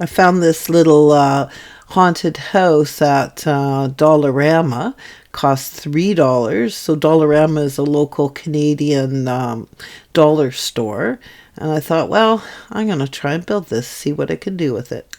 I found this little haunted house at Dollarama. Cost $3. So Dollarama is a local Canadian dollar store. And I thought, well, I'm going to try and build this, see what I can do with it.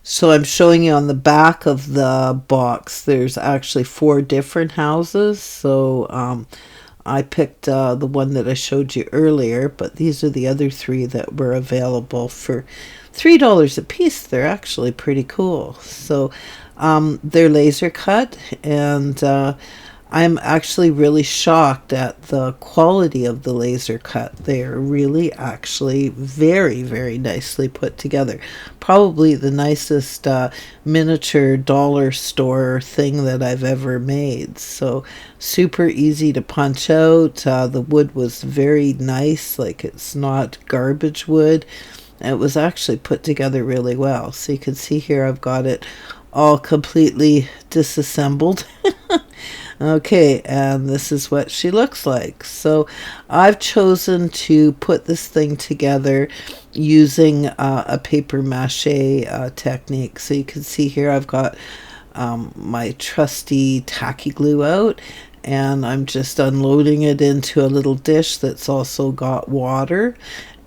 So I'm showing you on the back of the box, there's actually four different houses. So I picked the one that I showed you earlier, but these are the other three that were available for $3 a piece. They're actually pretty cool. So they're laser cut, and I'm actually really shocked at the quality of the laser cut. They're really actually very, very nicely put together. Probably the nicest miniature dollar store thing that I've ever made. So super easy to punch out. The wood was very nice, like it's not garbage wood. It was actually put together really well. So you can see here I've got it all completely disassembled. Okay, and this is what she looks like. So I've chosen to put this thing together using a paper mache technique. So you can see here I've got my trusty tacky glue out, and I'm just unloading it into a little dish that's also got water.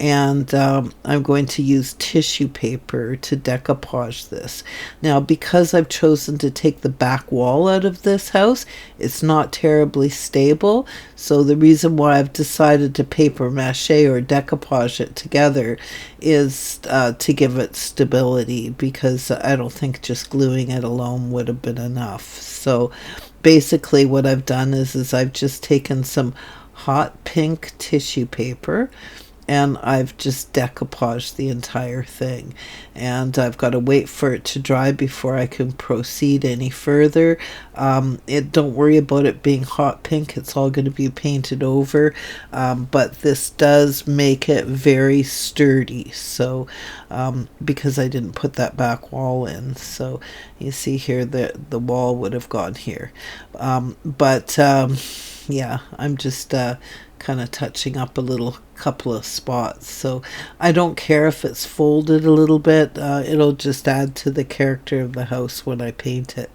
And I'm going to use tissue paper to decoupage this. Now, because I've chosen to take the back wall out of this house, it's not terribly stable. So the reason why I've decided to paper mache or decoupage it together is to give it stability, because I don't think just gluing it alone would have been enough. So basically what I've done is I've just taken some hot pink tissue paper, and I've just decoupaged the entire thing. And I've got to wait for it to dry before I can proceed any further. Don't worry about it being hot pink. It's all going to be painted over. But this does make it very sturdy. So, because I didn't put that back wall in. So you see here that the wall would have gone here. Yeah, I'm just kind of touching up a little couple of spots. So I don't care if it's folded a little bit. It'll just add to the character of the house when I paint it.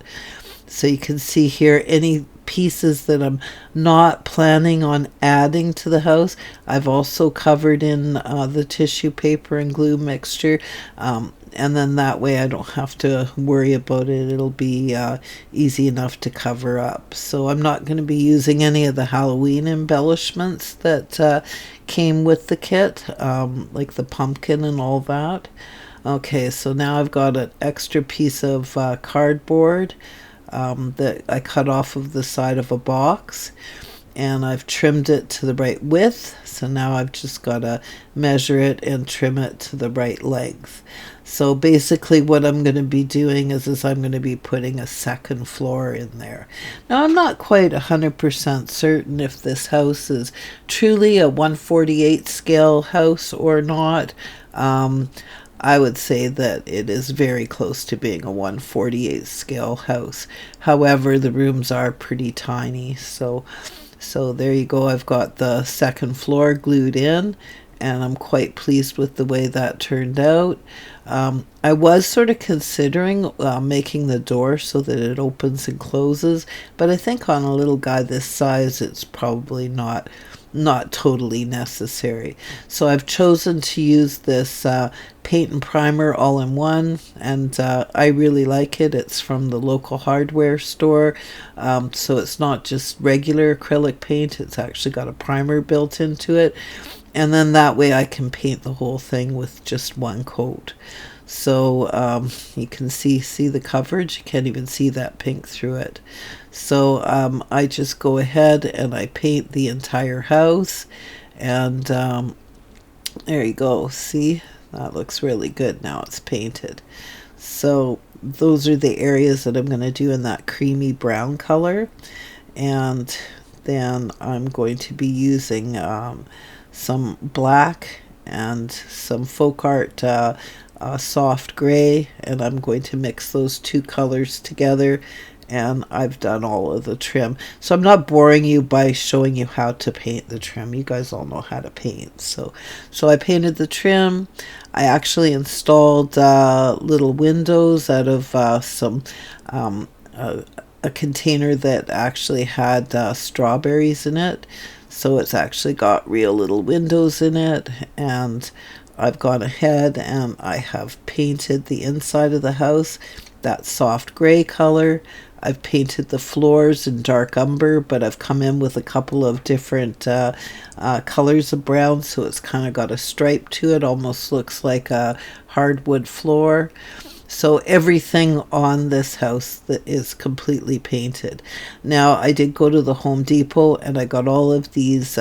So you can see here any pieces that I'm not planning on adding to the house, I've also covered in the tissue paper and glue mixture. And then that way I don't have to worry about it. It'll be easy enough to cover up. So I'm not going to be using any of the Halloween embellishments that came with the kit, like the pumpkin and all that. Okay, so now I've got an extra piece of cardboard that I cut off of the side of a box, and I've trimmed it to the right width. So now I've just got to measure it and trim it to the right length. So basically what I'm going to be doing is I'm going to be putting a second floor in there. Now I'm not quite 100% certain if this house is truly a 1/48 scale house or not. I would say that it is very close to being a 1/48 scale house. However, the rooms are pretty tiny. So there you go. I've got the second floor glued in, and I'm quite pleased with the way that turned out. I was sort of considering making the door so that it opens and closes, but I think on a little guy this size, it's probably not totally necessary. So I've chosen to use this paint and primer all in one, and I really like it. It's from the local hardware store, so it's not just regular acrylic paint. It's actually got a primer built into it, and then that way I can paint the whole thing with just one coat. So you can see the coverage. You can't even see that pink through it. So I just go ahead and I paint the entire house, and there you go. See, that looks really good now it's painted. So those are the areas that I'm going to do in that creamy brown color, and then I'm going to be using some black and some folk art soft gray, and I'm going to mix those two colors together, and I've done all of the trim. So I'm not boring you by showing you how to paint the trim. You guys all know how to paint. So I painted the trim. I actually installed little windows out of some a container that actually had strawberries in it. So it's actually got real little windows in it, and I've gone ahead and I have painted the inside of the house that soft gray color. I've painted the floors in dark umber, but I've come in with a couple of different colors of brown, so it's kind of got a stripe to it, almost looks like a hardwood floor. So everything on this house that is completely painted. Now, I did go to the Home Depot and I got all of these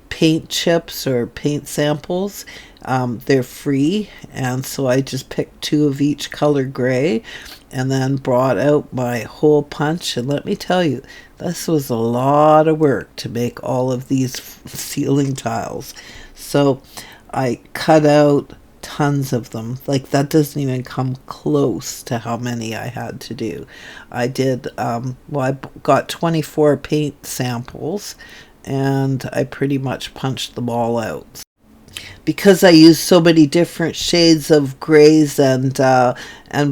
paint chips or paint samples. They're free, and so I just picked two of each color gray and then brought out my hole punch. And let me tell you, this was a lot of work to make all of these ceiling tiles. So I cut out tons of them. Like, that doesn't even come close to how many I had to do. I did, I got 24 paint samples, and I pretty much punched them all out. Because I used so many different shades of grays and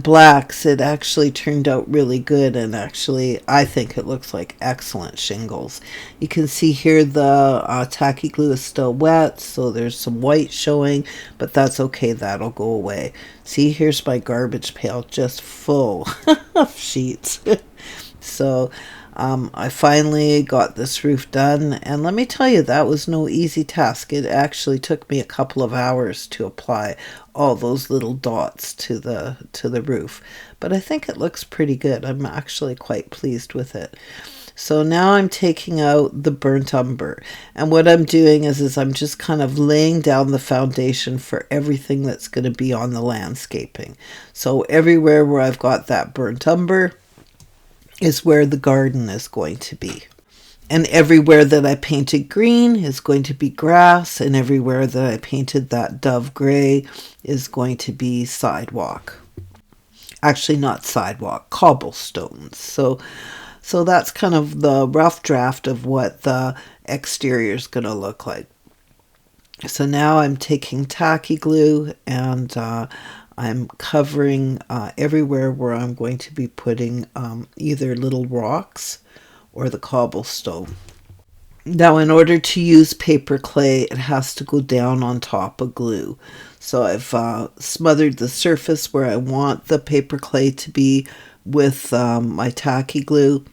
blacks, it actually turned out really good, and actually I think it looks like excellent shingles. You can see here the tacky glue is still wet, so there's some white showing, but that's okay, that'll go away. See, here's my garbage pail just full of sheets. So I finally got this roof done, and let me tell you, that was no easy task. It actually took me a couple of hours to apply all those little dots to the roof, but I think it looks pretty good. I'm actually quite pleased with it. So now I'm taking out the burnt umber, and what I'm doing is I'm just kind of laying down the foundation for everything that's going to be on the landscaping. So everywhere where I've got that burnt umber is where the garden is going to be. And everywhere that I painted green is going to be grass, and everywhere that I painted that dove gray is going to be sidewalk. Actually, not sidewalk, cobblestones. So that's kind of the rough draft of what the exterior is going to look like. So now I'm taking tacky glue, and I'm covering everywhere where I'm going to be putting either little rocks or the cobblestone. Now, in order to use paper clay, it has to go down on top of glue. So I've smothered the surface where I want the paper clay to be with my tacky glue.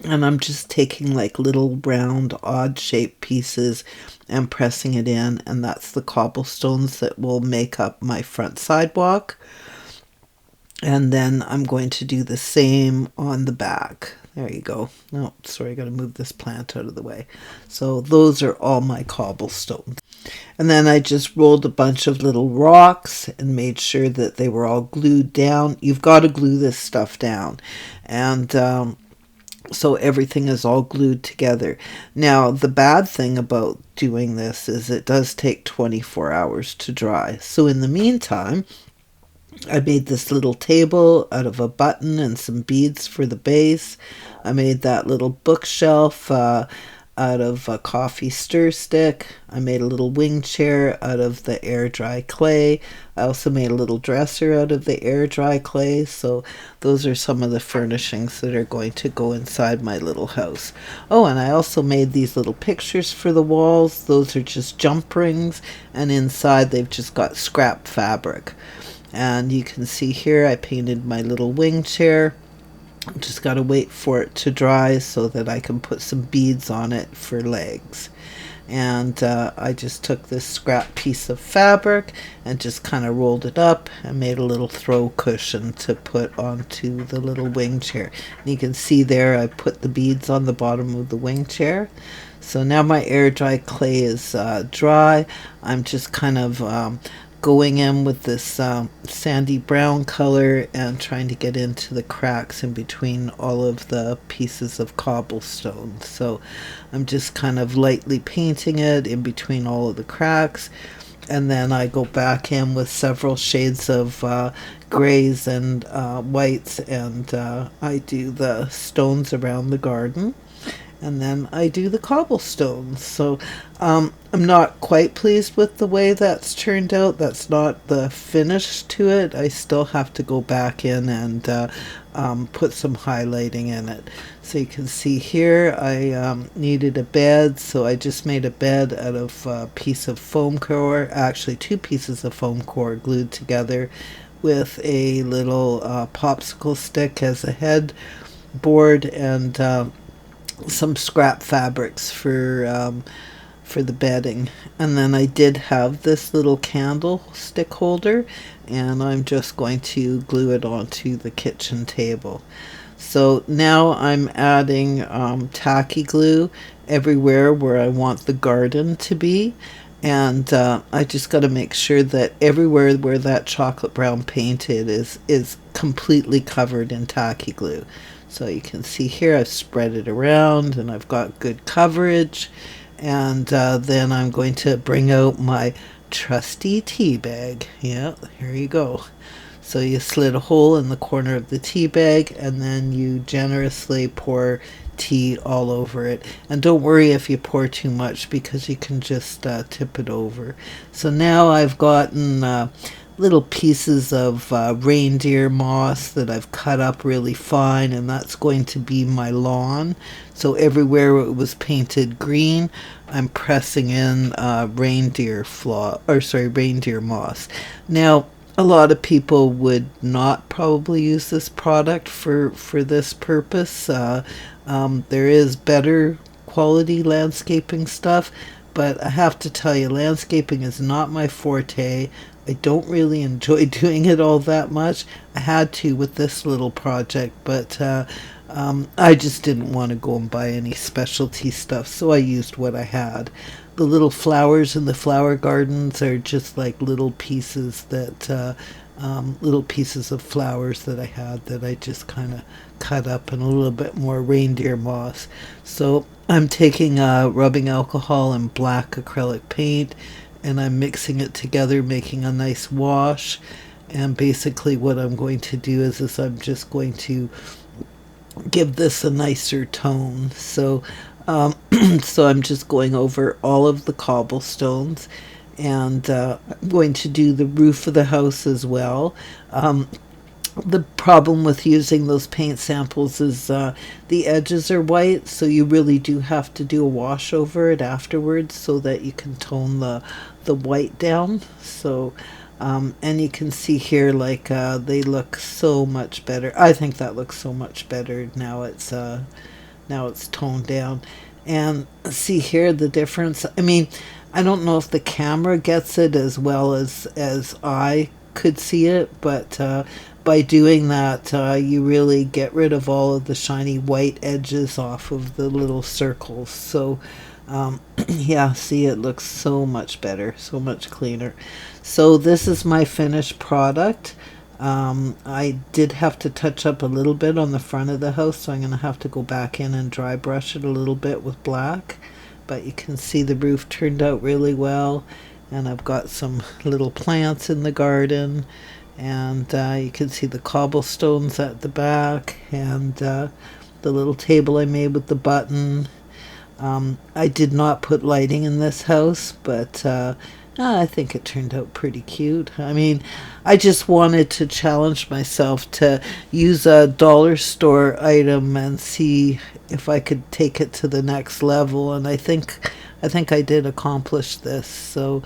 And I'm just taking like little round odd shaped pieces and pressing it in, and that's the cobblestones that will make up my front sidewalk. And then I'm going to do the same on the back. There you go. Oh, sorry, I got to move this plant out of the way. So those are all my cobblestones. And then I just rolled a bunch of little rocks and made sure that they were all glued down. You've got to glue this stuff down. And so everything is all glued together. Now, the bad thing about doing this is it does take 24 hours to dry. So in the meantime, I made this little table out of a button and some beads for the base. I made that little bookshelf out of a coffee stir stick. I made a little wing chair out of the air dry clay. I also made a little dresser out of the air dry clay. So those are some of the furnishings that are going to go inside my little house. Oh, and I also made these little pictures for the walls. Those are just jump rings, and inside they've just got scrap fabric. And you can see here I painted my little wing chair. Just got to wait for it to dry so that I can put some beads on it for legs. And I just took this scrap piece of fabric and just kind of rolled it up and made a little throw cushion to put onto the little wing chair. And you can see there I put the beads on the bottom of the wing chair. So now my air dry clay is dry. I'm just kind of going in with this sandy brown color and trying to get into the cracks in between all of the pieces of cobblestone. So I'm just kind of lightly painting it in between all of the cracks. and then I go back in with several shades of grays and whites, and I do the stones around the garden, and then I do the cobblestones. So I'm not quite pleased with the way that's turned out. That's not the finish to it. I still have to go back in and put some highlighting in it. So you can see here I needed a bed, so I just made a bed out of a piece of foam core, actually 2 pieces of foam core glued together with a little popsicle stick as a headboard, and some scrap fabrics for the bedding. And then I did have this little candlestick holder, and I'm just going to glue it onto the kitchen table. So now I'm adding tacky glue everywhere where I want the garden to be, and I just got to make sure that everywhere where that chocolate brown painted is completely covered in tacky glue. So you can see here I've spread it around and I've got good coverage. And then I'm going to bring out my trusty tea bag. Yeah, here you go. So you slit a hole in the corner of the tea bag, and then you generously pour tea all over it. And don't worry if you pour too much, because you can just tip it over. So now I've gotten little pieces of reindeer moss that I've cut up really fine, and that's going to be my lawn. So everywhere it was painted green, I'm pressing in reindeer moss. Now, a lot of people would not probably use this product for this purpose. There is better quality landscaping stuff, but I have to tell you, landscaping is not my forte. I don't really enjoy doing it all that much. I had to with this little project, but I just didn't want to go and buy any specialty stuff, so I used what I had. The little flowers in the flower gardens are just like little pieces of flowers that I had that I just kind of cut up, and a little bit more reindeer moss. So I'm taking rubbing alcohol and black acrylic paint, and I'm mixing it together, making a nice wash. And basically what I'm going to do is I'm just going to give this a nicer tone. So so I'm just going over all of the cobblestones, and I'm going to do the roof of the house as well. The problem with using those paint samples is the edges are white, so you really do have to do a wash over it afterwards so that you can tone the white down. So and you can see here, like they look so much better. I think that looks so much better now. It's toned down, and see here the difference. I mean, I don't know if the camera gets it as well as I could see it, but by doing that, you really get rid of all of the shiny white edges off of the little circles. So yeah, see, it looks so much better, so much cleaner. So this is my finished product. I did have to touch up a little bit on the front of the house, so I'm going to have to go back in and dry brush it a little bit with black. But you can see the roof turned out really well, and I've got some little plants in the garden, and you can see the cobblestones at the back, and the little table I made with the button. I did not put lighting in this house, but I think it turned out pretty cute. I mean, I just wanted to challenge myself to use a dollar store item and see if I could take it to the next level, and I think I did accomplish this. So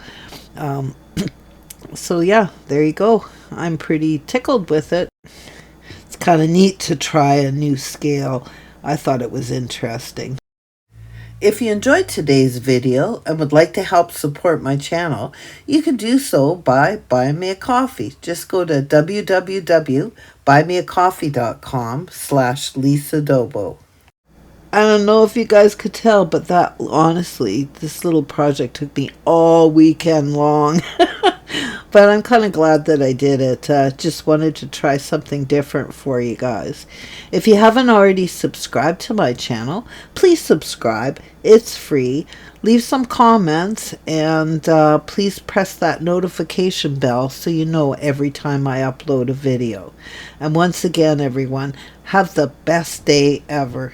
so yeah, there you go. I'm pretty tickled with it. It's kind of neat to try a new scale. I thought it was interesting. If you enjoyed today's video and would like to help support my channel, you can do so by buying me a coffee. Just go to www.buymeacoffee.com/Lisa I don't know if you guys could tell, but honestly, this little project took me all weekend long. But I'm kind of glad that I did it. Just wanted to try something different for you guys. If you haven't already subscribed to my channel, please subscribe. It's free. Leave some comments, and please press that notification bell so you know every time I upload a video. And once again, everyone, have the best day ever.